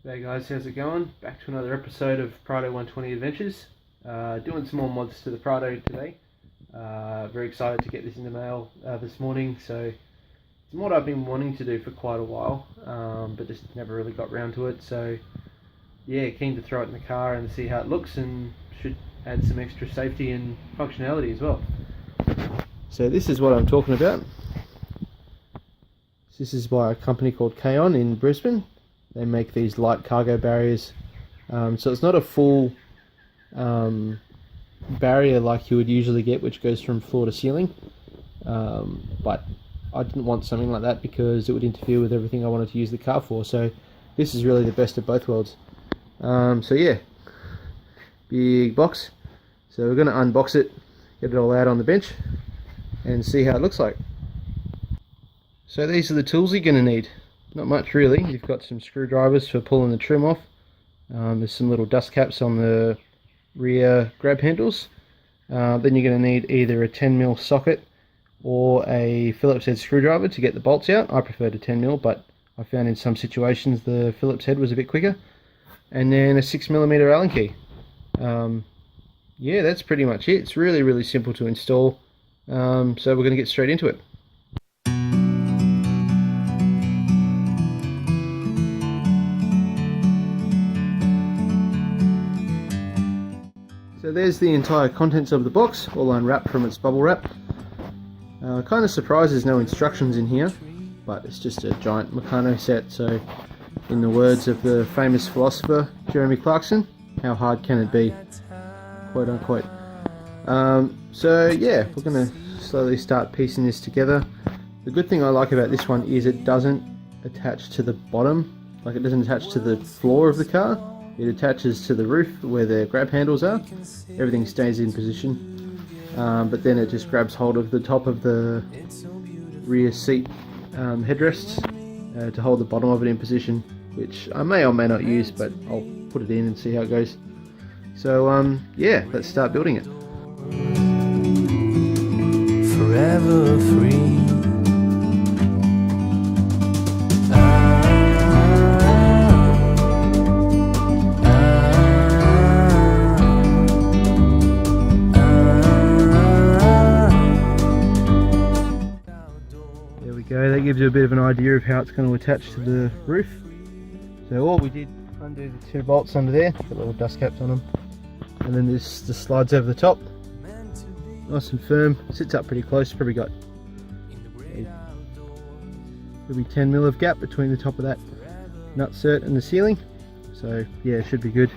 Hey guys, how's it going? Back to another episode of Prado 120 Adventures. Doing some more mods to the Prado today. Very excited to get this in the mail this morning. So it's a mod I've been wanting to do for quite a while, but just never really got around to it. So yeah, keen to throw it in the car and see how it looks, and should add some extra safety and functionality as well. So this is what I'm talking about. This is by a company called KAON in Brisbane. They make these light cargo barriers, so it's not a full barrier like you would usually get, which goes from floor to ceiling, but I didn't want something like that because it would interfere with everything I wanted to use the car for. So this is really the best of both worlds. So yeah, big box. So we're going to unbox it, get it all out on the bench and see how it looks like. So these are the tools you're going to need. Not much really. You've got some screwdrivers for pulling the trim off. There's some little dust caps on the rear grab handles. Then you're going to need either a 10mm socket or a Phillips head screwdriver to get the bolts out. I prefer the 10mm, but I found in some situations the Phillips head was a bit quicker. And then a 6mm Allen key. Yeah, that's pretty much it. It's really simple to install. So we're going to get straight into it. So there's the entire contents of the box, all unwrapped from its bubble wrap. Kind of surprised there's no instructions in here, but it's just a giant Meccano set. So in the words of the famous philosopher Jeremy Clarkson, how hard can it be, quote unquote. So yeah, we're going to slowly start piecing this together. The good thing I like about this one is it doesn't attach to the bottom, like it doesn't attach to the floor of the car. It attaches to the roof where the grab handles are. Everything stays in position, but then it just grabs hold of the top of the rear seat headrests to hold the bottom of it in position, which I may or may not use, but I'll put it in and see how it goes. So yeah, let's start building it. Forever free. That gives you a bit of an idea of how it's going to attach to the roof. So all we did, undo the two bolts under there, got little dust caps on them, and then this just slides over the top, nice and firm, sits up pretty close. Probably got maybe 10mm of gap between the top of that nutsert and the ceiling, so yeah, it should be good.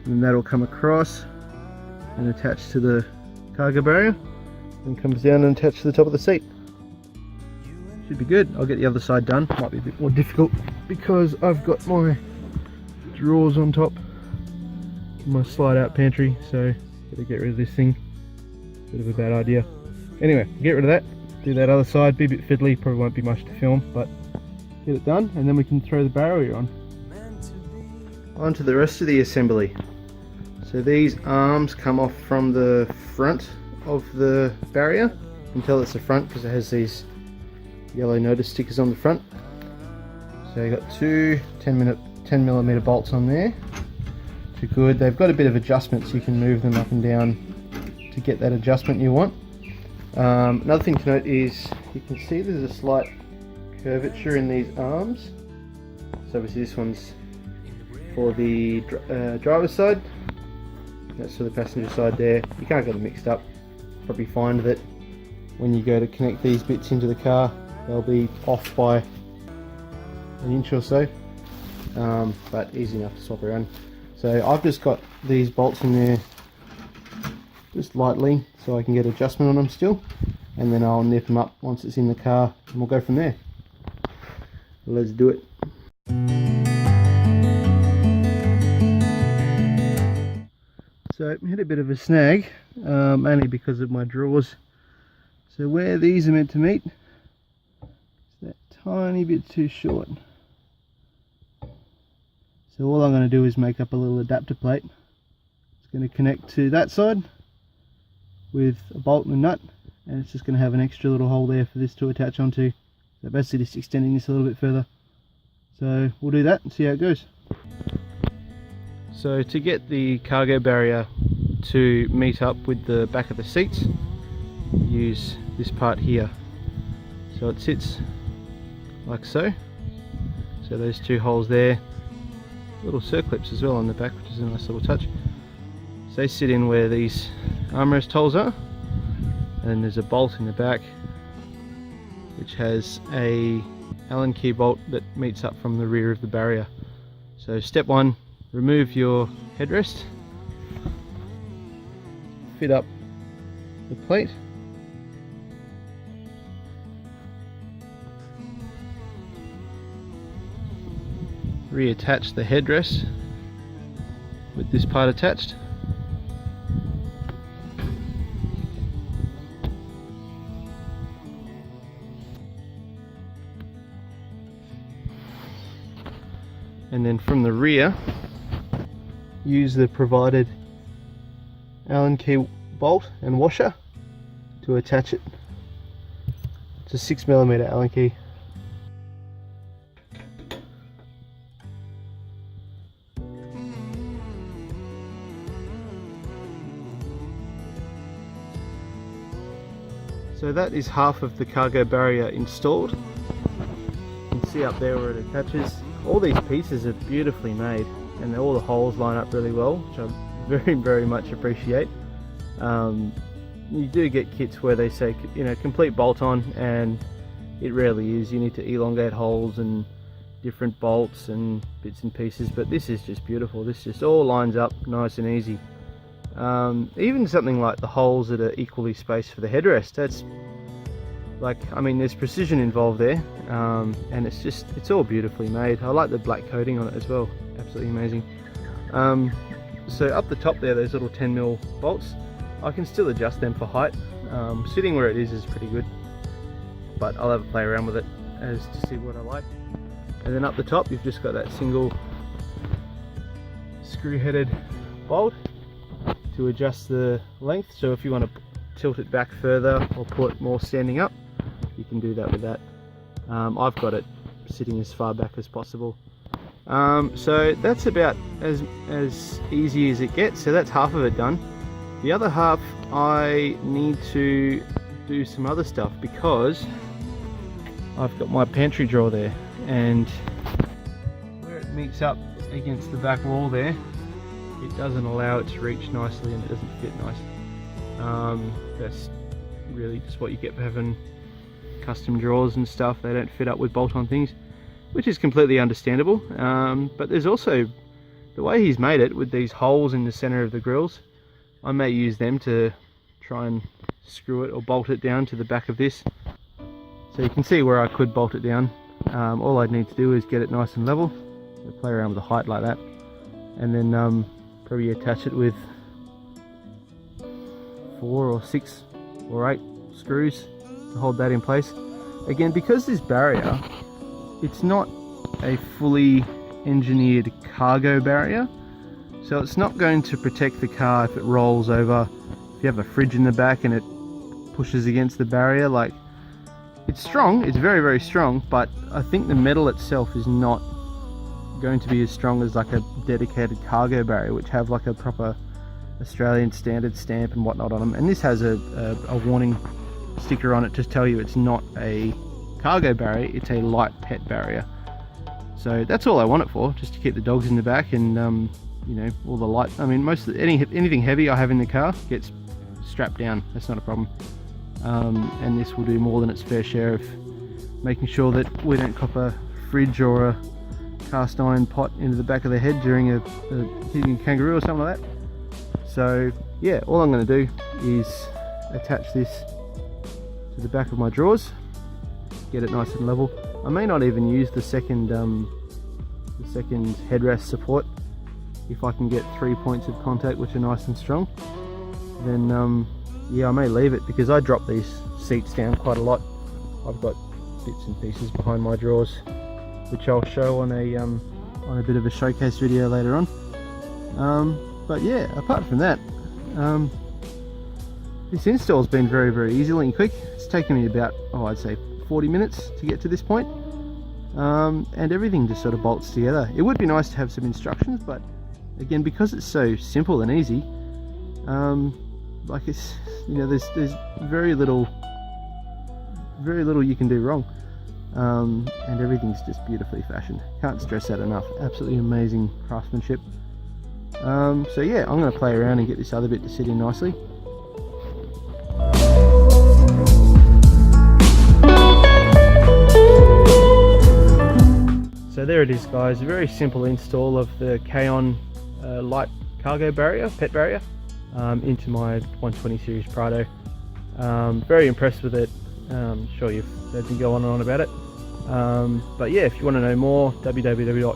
And then that'll come across and attach to the cargo barrier, and comes down and attach to the top of the seat. Should be good. I'll get the other side done. Might be a bit more difficult because I've got my drawers on top, my slide out pantry, so gotta get rid of this thing. Bit of a bad idea. Anyway, get rid of that, do that other side. Be a bit fiddly, probably won't be much to film, but get it done and then we can throw the barrier on. On to the rest of the assembly. So these arms come off from the front of the barrier. You can tell it's the front because it has these yellow notice stickers on the front. So you've got two 10mm bolts on there. Too good. They've got a bit of adjustment, so you can move them up and down to get that adjustment you want. Another thing to note is you can see there's a slight curvature in these arms. So obviously this one's for the driver's side, that's for the passenger side there. You can't get them mixed up. Probably find that when you go to connect these bits into the car, they'll be off by an inch or so, but easy enough to swap around. So I've just got these bolts in there just lightly so I can get adjustment on them still, and then I'll nip them up once it's in the car and we'll go from there. Let's do it. So I had a bit of a snag, mainly because of my drawers. So where these are meant to meet, that tiny bit too short. So all I'm going to do is make up a little adapter plate. It's going to connect to that side with a bolt and a nut, and it's just going to have an extra little hole there for this to attach onto. So basically just extending this a little bit further. So we'll do that and see how it goes. So to get the cargo barrier to meet up with the back of the seats, use this part here. So it sits like so. So those two holes there, little circlips as well on the back, which is a nice little touch. So they sit in where these armrest holes are, and there's a bolt in the back which has a Allen key bolt that meets up from the rear of the barrier. So step one, remove your headrest, fit up the plate, reattach the headrest with this part attached, and then from the rear use the provided Allen key bolt and washer to attach it. It's a 6mm Allen key. So that is half of the cargo barrier installed. You can see up there where it attaches. All these pieces are beautifully made, and all the holes line up really well, which I very much appreciate. You do get kits where they say, you know, complete bolt on, and it rarely is. You need to elongate holes and different bolts and bits and pieces, but this is just beautiful. This just all lines up nice and easy. Even something like the holes that are equally spaced for the headrest, that's like, I mean, there's precision involved there, and it's all beautifully made. I like the black coating on it as well, absolutely amazing. So up the top there, those little 10mm bolts, I can still adjust them for height. Sitting where it is pretty good, but I'll have a play around with it as to see what I like. And then up the top, you've just got that single screw-headed bolt to adjust the length. So if you want to tilt it back further or put more standing up, you can do that with that. I've got it sitting as far back as possible. So that's about as easy as it gets. So that's half of it done. The other half, I need to do some other stuff because I've got my pantry drawer there, and where it meets up against the back wall there, it doesn't allow it to reach nicely, and it doesn't fit nice. That's really just what you get for having custom drawers and stuff. They don't fit up with bolt-on things, which is completely understandable. But there's also the way he's made it with these holes in the center of the grills. I may use them to try and screw it or bolt it down to the back of this. So you can see where I could bolt it down. All I'd need to do is get it nice and level, so play around with the height like that, and then probably attach it with 4 or 6 or 8 screws to hold that in place. Again, because this barrier, it's not a fully engineered cargo barrier, so it's not going to protect the car if it rolls over. If you have a fridge in the back and it pushes against the barrier, like, it's strong, it's very strong, but I think the metal itself is not going to be as strong as like a dedicated cargo barrier, which have like a proper Australian standard stamp and whatnot on them. And this has a warning sticker on it to tell you it's not a cargo barrier, it's a light pet barrier. So that's all I want it for, just to keep the dogs in the back, and you know, all the light. I mean, most of anything heavy I have in the car gets strapped down. That's not a problem. And this will do more than its fair share of making sure that we don't cop a fridge or a cast iron pot into the back of the head during a hitting a kangaroo or something like that. So yeah, all I'm going to do is attach this to the back of my drawers, get it nice and level. I may not even use the second headrest support. If I can get 3 points of contact which are nice and strong, then yeah, I may leave it, because I drop these seats down quite a lot. I've got bits and pieces behind my drawers which I'll show on a bit of a showcase video later on. But yeah, apart from that, this install's been very easy and quick. It's taken me about, I'd say 40 minutes to get to this point. And everything just sort of bolts together. It would be nice to have some instructions, but again, because it's so simple and easy, like it's, you know, there's very little you can do wrong, and everything's just beautifully fashioned. Can't stress that enough. Absolutely amazing craftsmanship. So yeah, I'm going to play around and get this other bit to sit in nicely. So there it is, guys, a very simple install of the KAON light cargo barrier, pet barrier, into my 120 series Prado. Very impressed with it. Sure you've heard me go on and on about it. But yeah, if you want to know more, www.kaon.com.au.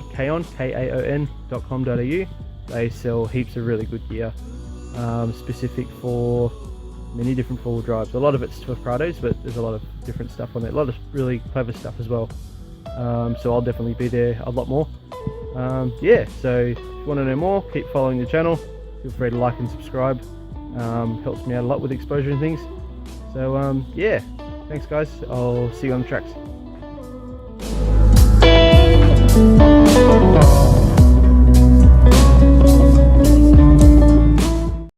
They sell heaps of really good gear, specific for many different four-wheel drives. A lot of it's for Prados, but there's a lot of different stuff on there. A lot of really clever stuff as well. So I'll definitely be there a lot more. Yeah, so if you want to know more, keep following the channel. Feel free to like and subscribe. Helps me out a lot with exposure and things. So yeah, thanks guys. I'll see you on the tracks.